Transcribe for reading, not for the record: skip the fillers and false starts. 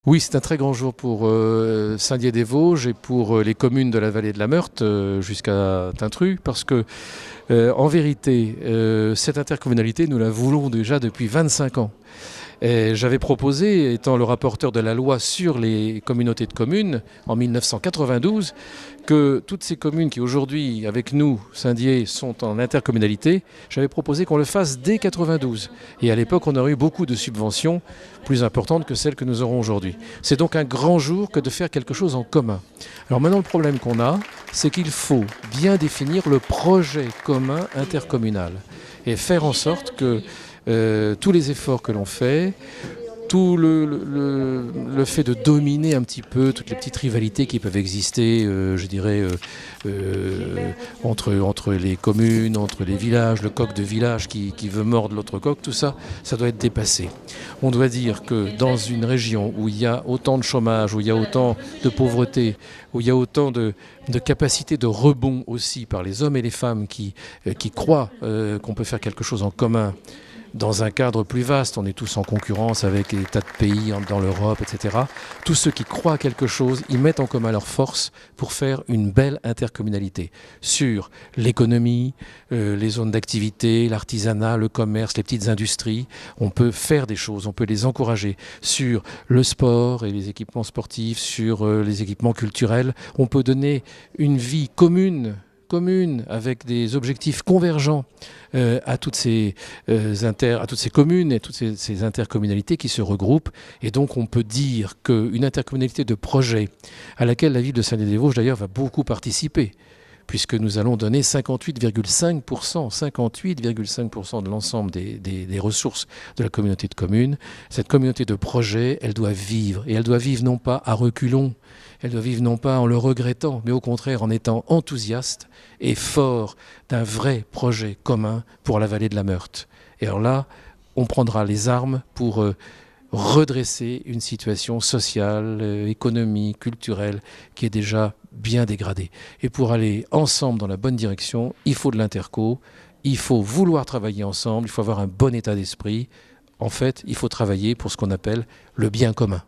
Oui, c'est un très grand jour pour Saint-Dié-des-Vosges et pour les communes de la vallée de la Meurthe jusqu'à Tintru, parce que en vérité, cette intercommunalité, nous la voulons déjà depuis 25 ans. J'avais proposé, étant le rapporteur de la loi sur les communautés de communes en 1992, que toutes ces communes qui aujourd'hui, avec nous, Saint-Dié, sont en intercommunalité, j'avais proposé qu'on le fasse dès 92. Et à l'époque, on aurait eu beaucoup de subventions plus importantes que celles que nous aurons aujourd'hui. C'est donc un grand jour que de faire quelque chose en commun. Alors maintenant, le problème qu'on a, c'est qu'il faut bien définir le projet commun intercommunal et faire en sorte que tous les efforts que l'on fait, tout le fait de dominer un petit peu toutes les petites rivalités qui peuvent exister, je dirais, entre les communes, entre les villages, le coq de village qui veut mordre l'autre coq, tout ça, ça doit être dépassé. On doit dire que dans une région où il y a autant de chômage, où il y a autant de pauvreté, où il y a autant de capacité de rebond aussi par les hommes et les femmes qui croient qu'on peut faire quelque chose en commun, dans un cadre plus vaste, on est tous en concurrence avec des tas de pays dans l'Europe, etc. Tous ceux qui croient à quelque chose, ils mettent en commun leurs forces pour faire une belle intercommunalité sur l'économie, les zones d'activité, l'artisanat, le commerce, les petites industries. On peut faire des choses, on peut les encourager sur le sport et les équipements sportifs, sur les équipements culturels. On peut donner une vie commune avec des objectifs convergents à toutes ces communes et toutes ces intercommunalités qui se regroupent. Et donc on peut dire qu'une intercommunalité de projet à laquelle la ville de Saint-Dié-des-Vosges d'ailleurs va beaucoup participer, puisque nous allons donner 58,5% de l'ensemble des ressources de la communauté de communes. Cette communauté de projet, elle doit vivre, et elle doit vivre non pas à reculons, elle doit vivre non pas en le regrettant, mais au contraire en étant enthousiaste et fort d'un vrai projet commun pour la vallée de la Meurthe. Et alors là, on prendra les armes pour redresser une situation sociale, économique, culturelle qui est déjà bien dégradée. Et pour aller ensemble dans la bonne direction, il faut de l'interco, il faut vouloir travailler ensemble, il faut avoir un bon état d'esprit. En fait, il faut travailler pour ce qu'on appelle le bien commun.